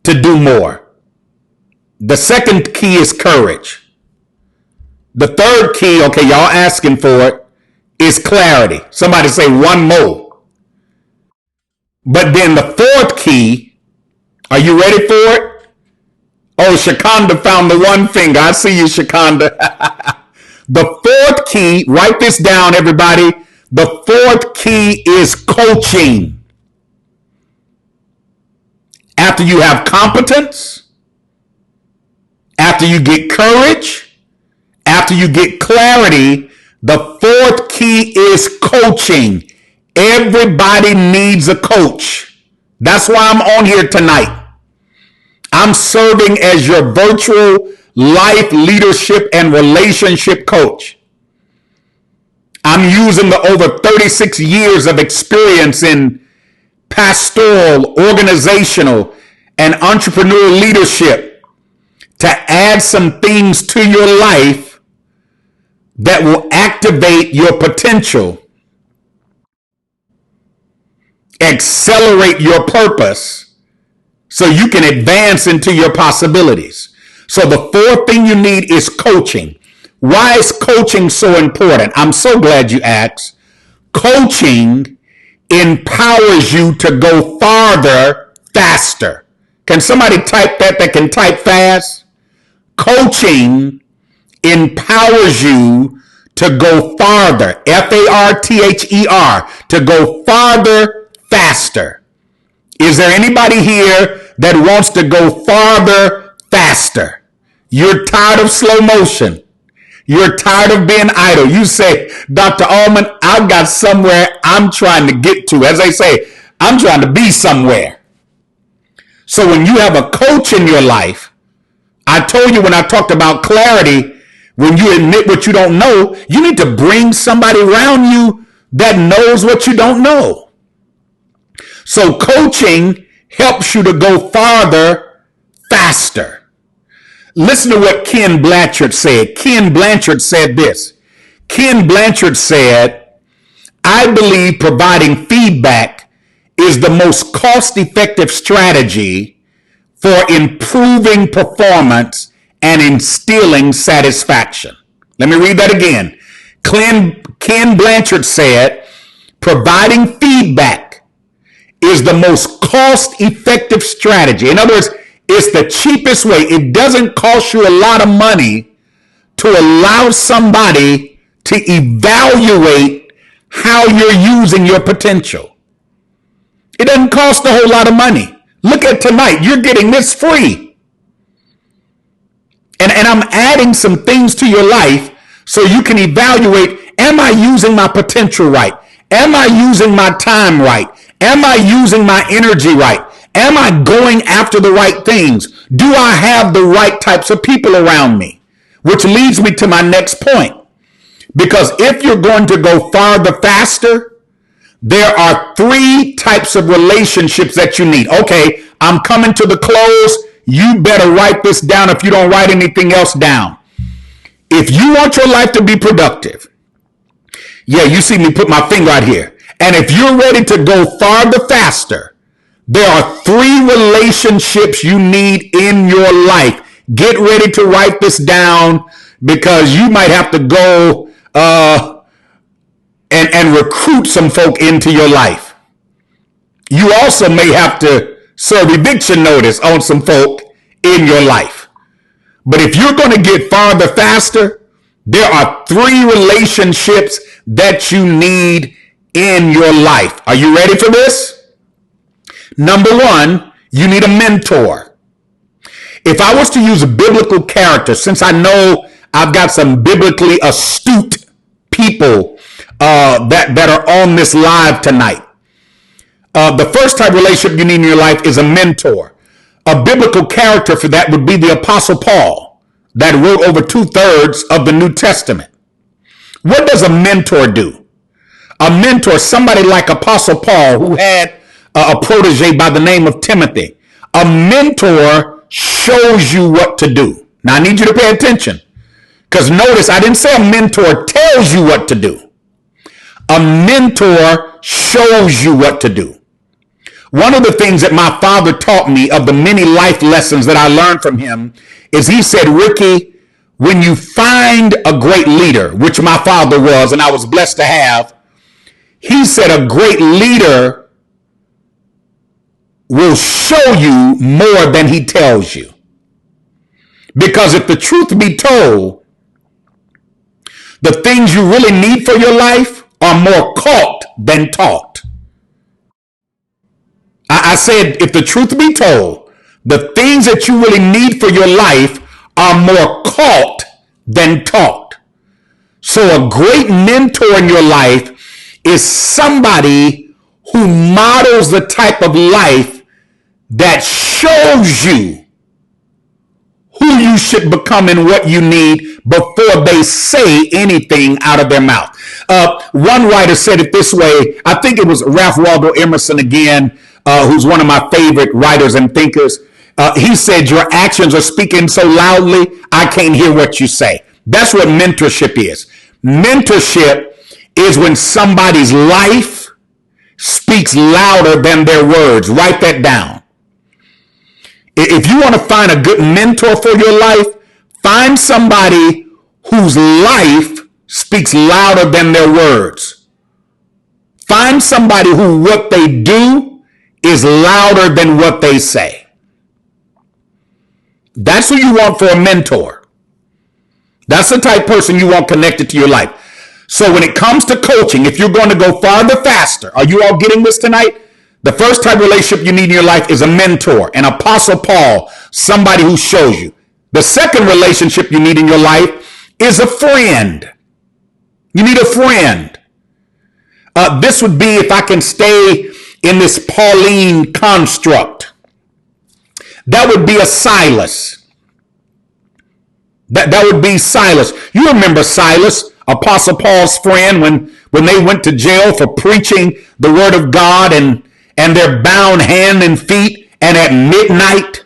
to do more. The second key is courage. The third key, okay, y'all asking for it, is clarity. Somebody say one more. But then the 4th key, are you ready for it? Oh, Shakonda found the one finger. I see you, Shakonda. The 4th key, write this down, everybody. The 4th key is coaching. After you have competence, after you get courage, after you get clarity, the 4th key is coaching. Everybody needs a coach. That's why I'm on here tonight. I'm serving as your virtual life, leadership, and relationship coach. I'm using the over 36 years of experience in pastoral, organizational, and entrepreneurial leadership to add some things to your life that will activate your potential, accelerate your purpose, so you can advance into your possibilities. So the 4th thing you need is coaching. Why is coaching so important? I'm so glad you asked. Coaching empowers you to go farther faster. Can somebody type that can type fast? Coaching empowers you to go farther, F-A-R-T-H-E-R, to go farther faster. Is there anybody here that wants to go farther faster? You're tired of slow motion. You're tired of being idle. You say, Dr. Allmon, I've got somewhere I'm trying to get to. As they say, I'm trying to be somewhere. So when you have a coach in your life, I told you when I talked about clarity, when you admit what you don't know, you need to bring somebody around you that knows what you don't know. So coaching helps you to go farther, faster. Listen to what Ken Blanchard said. Ken Blanchard said this. Ken Blanchard said, I believe providing feedback is the most cost-effective strategy for improving performance and instilling satisfaction. Let me read that again. Ken Blanchard said, providing feedback is the most cost-effective strategy. In other words, it's the cheapest way. It doesn't cost you a lot of money to allow somebody to evaluate how you're using your potential. It doesn't cost a whole lot of money. Look at tonight. You're getting this free. And I'm adding some things to your life so you can evaluate, am I using my potential right? Am I using my time right? Am I using my energy right? Am I going after the right things? Do I have the right types of people around me? Which leads me to my next point. Because if you're going to go farther faster, there are three types of relationships that you need. Okay, I'm coming to the close. You better write this down if you don't write anything else down. If you want your life to be productive, yeah, you see me put my finger out here. And if you're ready to go farther faster, there are three relationships you need in your life. Get ready to write this down because you might have to go and recruit some folk into your life. You also may have to serve eviction notice on some folk in your life. But if you're going to get farther faster, there are three relationships that you need in your life. Are you ready for this? Number one, you need a mentor. If I was to use a biblical character, since I know I've got some biblically astute people that are on this live tonight. The first type of relationship you need in your life is a mentor. A biblical character for that would be the Apostle Paul that wrote over 2/3 of the New Testament. What does a mentor do? A mentor, somebody like Apostle Paul who had a protege by the name of Timothy. A mentor shows you what to do. Now I need you to pay attention because notice I didn't say a mentor tells you what to do. A mentor shows you what to do. One of the things that my father taught me of the many life lessons that I learned from him is he said, Ricky, when you find a great leader, which my father was and I was blessed to have, he said a great leader will show you more than he tells you. Because if the truth be told, the things you really need for your life are more caught than taught. I said, if the truth be told, the things that you really need for your life are more caught than taught. So a great mentor in your life is somebody who models the type of life that shows you who you should become and what you need before they say anything out of their mouth. One writer said it this way. I think it was Ralph Waldo Emerson again, who's one of my favorite writers and thinkers. He said, your actions are speaking so loudly, I can't hear what you say. That's what mentorship is. Mentorship is when somebody's life speaks louder than their words. Write that down. If you want to find a good mentor for your life, find somebody whose life speaks louder than their words. Find somebody who what they do is louder than what they say. That's who you want for a mentor. That's the type of person you want connected to your life. So when it comes to coaching, if you're going to go farther faster, are you all getting this tonight? The first type of relationship you need in your life is a mentor, an Apostle Paul, somebody who shows you. The second relationship you need in your life is a friend. You need a friend. This would be, if I can stay in this Pauline construct, that would be a Silas. That would be Silas. You remember Silas, Apostle Paul's friend, when they went to jail for preaching the word of God and they're bound hand and feet, and at midnight,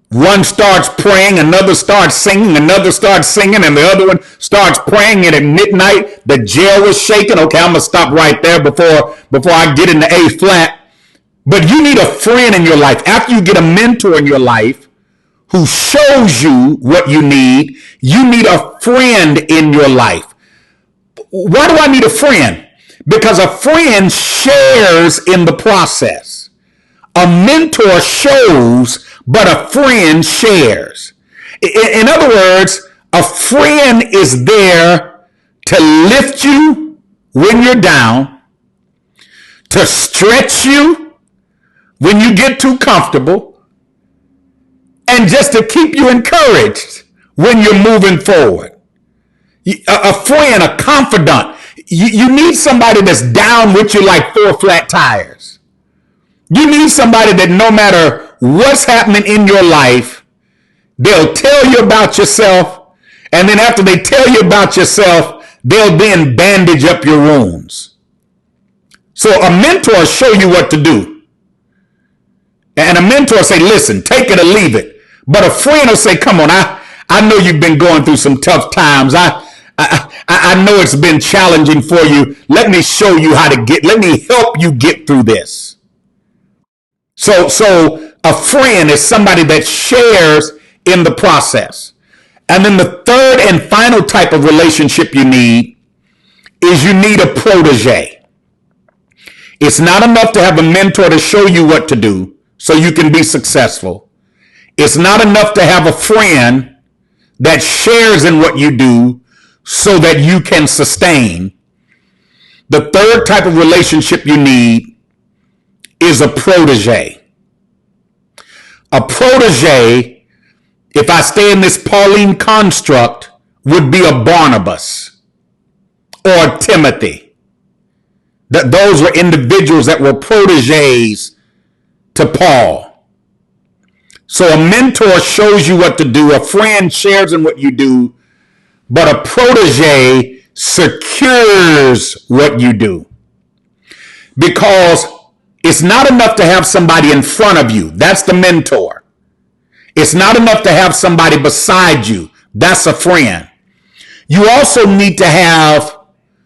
one starts praying, another starts singing, another starts singing, and the other one starts praying, and at midnight, the jail was shaking. Okay, I'm going to stop right there before I get into A flat. But you need a friend in your life. After you get a mentor in your life who shows you what you need a friend in your life. Why do I need a friend? Because a friend shares in the process. A mentor shows, but a friend shares. In other words, a friend is there to lift you when you're down, to stretch you when you get too comfortable, and just to keep you encouraged when you're moving forward. A friend, a confidant. You need somebody that's down with you like 4 flat tires. You need somebody that no matter what's happening in your life, they'll tell you about yourself. And then after they tell you about yourself, they'll then bandage up your wounds. So a mentor will show you what to do. And a mentor will say, listen, take it or leave it. But a friend will say, come on, I know you've been going through some tough times. I know it's been challenging for you. Let me show you let me help you get through this. So a friend is somebody that shares in the process. And then the third and final type of relationship you need is you need a protege. It's not enough to have a mentor to show you what to do so you can be successful. It's not enough to have a friend that shares in what you do so that you can sustain. The third type of relationship you need is a protege. A protege, if I stay in this Pauline construct, would be a Barnabas or Timothy. That those were individuals that were proteges to Paul. So a mentor shows you what to do, a friend shares in what you do, but a protege secures what you do. Because it's not enough to have somebody in front of you. That's the mentor. It's not enough to have somebody beside you. That's a friend. You also need to have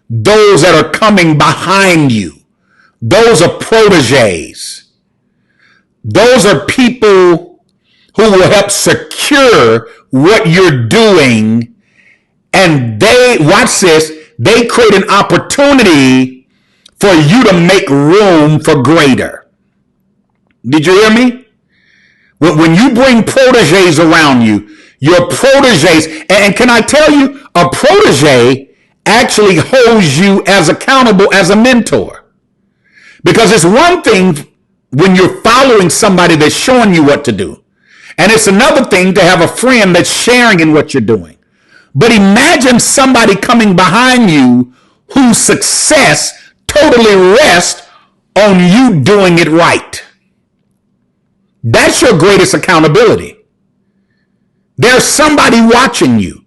those that are coming behind you. Those are proteges. Those are people who will help secure what you're doing. And watch this, they create an opportunity for you to make room for greater. Did you hear me? When you bring proteges around you, your proteges, and can I tell you, a protege actually holds you as accountable as a mentor. Because it's one thing when you're following somebody that's showing you what to do. And it's another thing to have a friend that's sharing in what you're doing. But imagine somebody coming behind you whose success totally rests on you doing it right. That's your greatest accountability. There's somebody watching you.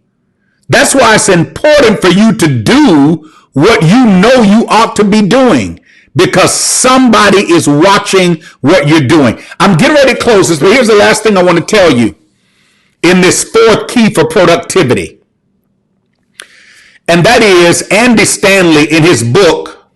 That's why it's important for you to do what you know you ought to be doing, because somebody is watching what you're doing. I'm getting ready to close this, but here's the last thing I want to tell you in this fourth key for productivity. And that is Andy Stanley in his book,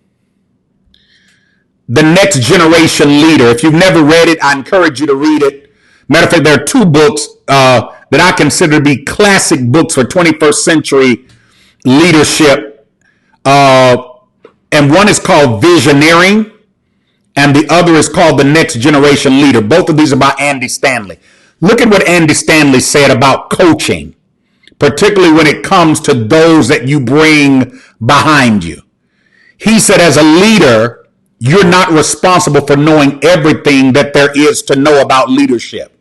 The Next Generation Leader. If you've never read it, I encourage you to read it. Matter of fact, there are two books that I consider to be classic books for 21st century leadership. And one is called Visioneering, and the other is called The Next Generation Leader. Both of these are by Andy Stanley. Look at what Andy Stanley said about coaching, particularly when it comes to those that you bring behind you. He said, as a leader, you're not responsible for knowing everything that there is to know about leadership,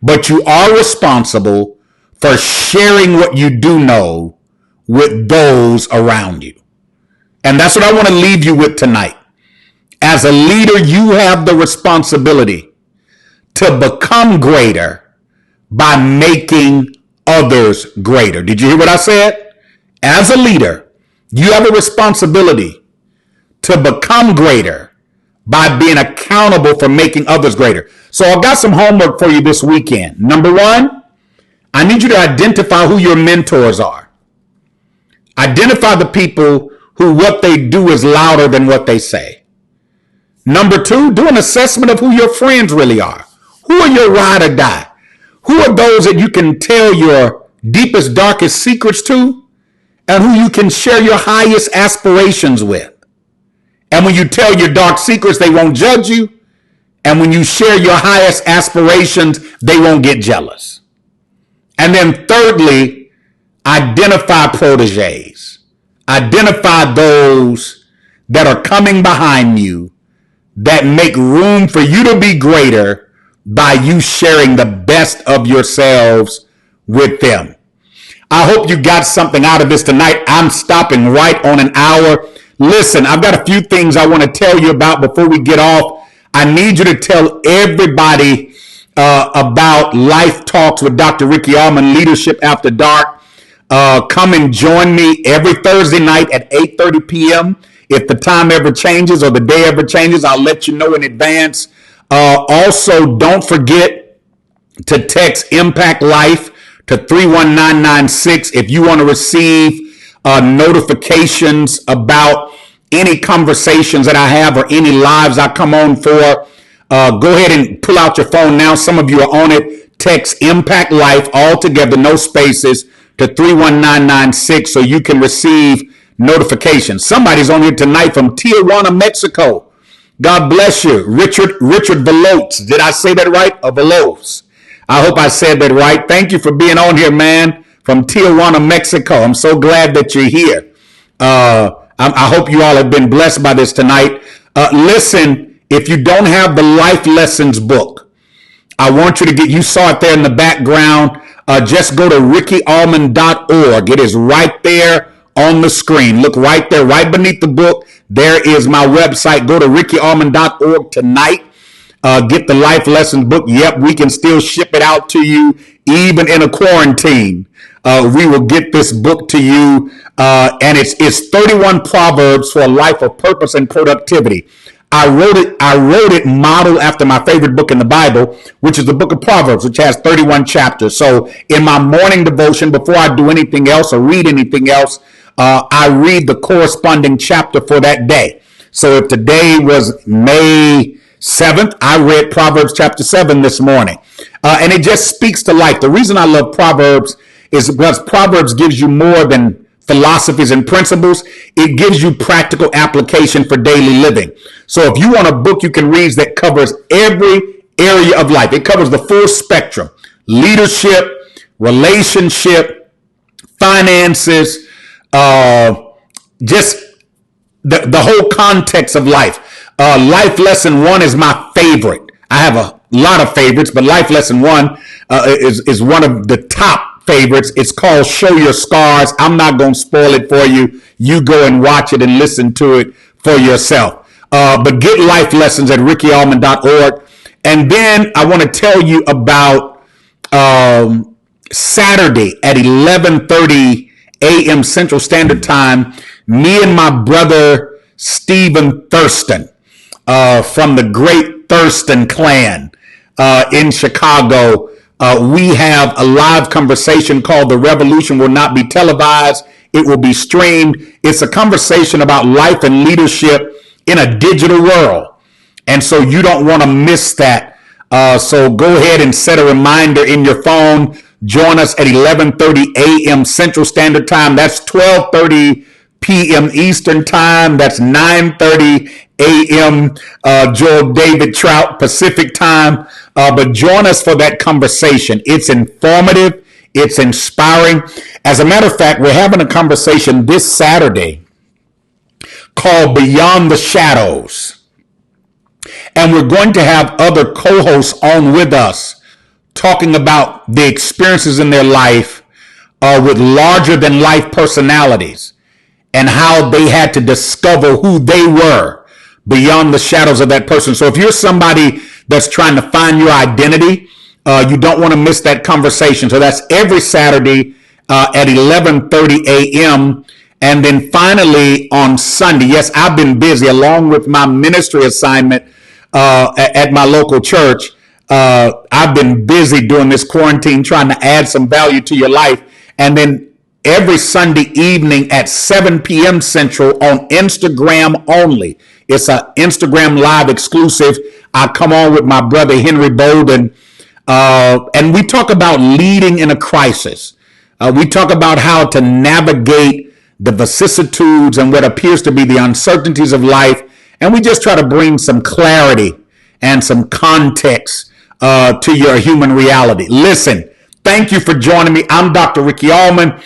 but you are responsible for sharing what you do know with those around you. And that's what I want to leave you with tonight. As a leader, you have the responsibility to become greater by making others greater. Did you hear what I said? As a leader, you have a responsibility to become greater by being accountable for making others greater. So I've got some homework for you this weekend. Number one, I need you to identify who your mentors are. Identify the people who what they do is louder than what they say. Number two, do an assessment of who your friends really are. Who are your ride or die? Who are those that you can tell your deepest, darkest secrets to, and who you can share your highest aspirations with? And when you tell your dark secrets, they won't judge you. And when you share your highest aspirations, they won't get jealous. And then thirdly, identify proteges. Identify those that are coming behind you that make room for you to be greater by you sharing the best of yourselves with them. I hope you got something out of this tonight. I'm stopping right on an hour. Listen, I've got a few things I want to tell you about before we get off. I need you to tell everybody about Life Talks with Dr. Ricky Allmon, Leadership After Dark. Come and join me every Thursday night at 8:30 p.m. If the time ever changes or the day ever changes, I'll let you know in advance. Also, don't forget to text Impact Life to 31996 if you want to receive notifications about any conversations that I have or any lives I come on for. Go ahead and pull out your phone now. Some of you are on it. Text Impact Life all together, no spaces, to 31996 so you can receive notifications. Somebody's on here tonight from Tijuana, Mexico. God bless you. Richard Velotes. Did I say that right? Or Velotes? I hope I said that right. Thank you for being on here, man, from Tijuana, Mexico. I'm so glad that you're here. I hope you all have been blessed by this tonight. Listen, if you don't have the Life Lessons book, I want you to you saw it there in the background. Just go to RickyAllmon.org. It is right there on the screen. Look right there, right beneath the book. There is my website. Go to RickyAllmon.org tonight. Get the Life Lessons book. Yep, we can still ship it out to you, even in a quarantine. We will get this book to you. And it's 31 Proverbs for a life of purpose and productivity. I wrote it modeled after my favorite book in the Bible, which is the book of Proverbs, which has 31 chapters. So in my morning devotion, before I do anything else or read anything else, I read the corresponding chapter for that day. So if today was May 7th, I read Proverbs chapter 7 this morning. And it just speaks to life. The reason I love Proverbs is because Proverbs gives you more than philosophies and principles. It gives you practical application for daily living. So if you want a book you can read that covers every area of life, it covers the full spectrum: leadership, relationship, finances, just the whole context of life. Life Lesson 1 is my favorite. I have a lot of favorites, but Life Lesson 1 is one of the top favorites. It's called Show Your Scars. I'm not going to spoil it for you. You go and watch it and listen to it for yourself. But get Life Lessons at RickyAllmon.org. And then I want to tell you about Saturday at 11:30 a.m. Central Standard Time. Me and my brother Stephen Thurston from the great Thurston clan in Chicago. We have a live conversation called The Revolution Will Not Be Televised. It will be streamed. It's a conversation about life and leadership in a digital world. And so you don't want to miss that. So go ahead and set a reminder in your phone. Join us at 11:30 a.m. Central Standard Time. That's 12:30 p.m. Eastern Time. That's 9:30 a.m. Joel David Trout Pacific Time. But join us for that conversation. It's informative. It's inspiring. As a matter of fact, we're having a conversation this Saturday called Beyond the Shadows. And we're going to have other co-hosts on with us talking about the experiences in their life with larger than life personalities and how they had to discover who they were beyond the shadows of that person. So if you're somebody that's trying to find your identity, you don't want to miss that conversation. So that's every Saturday at 11:30 a.m. And then finally on Sunday, yes, I've been busy along with my ministry assignment at my local church. I've been busy during this quarantine trying to add some value to your life. And then every Sunday evening at 7 p.m. Central on Instagram only. It's an Instagram Live exclusive. I come on with my brother Henry Bolden, and we talk about leading in a crisis. We talk about how to navigate the vicissitudes and what appears to be the uncertainties of life, and we just try to bring some clarity and some context to your human reality. Listen, thank you for joining me. I'm Dr. Ricky Allmon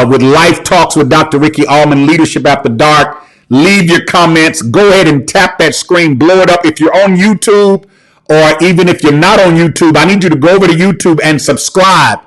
with Life Talks with Dr. Ricky Allmon, Leadership After Dark. Leave your comments. Go ahead and tap that screen. Blow it up. If you're on YouTube, or even if you're not on YouTube, I need you to go over to YouTube and subscribe,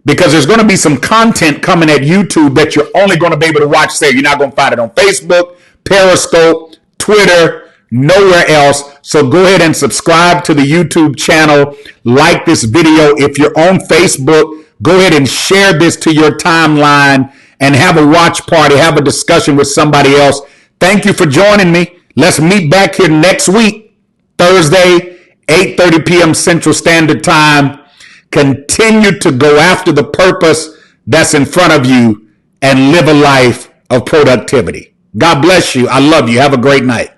because there's going to be some content coming at YouTube that you're only going to be able to watch there. You're not going to find it on Facebook, Periscope, Twitter, nowhere else. So go ahead and subscribe to the YouTube channel. Like this video. If you're on Facebook, Go ahead and share this to your timeline and have a watch party, have a discussion with somebody else. Thank you for joining me. Let's meet back here next week, Thursday, 8:30 p.m. Central Standard Time. Continue to go after the purpose that's in front of you and live a life of productivity. God bless you. I love you. Have a great night.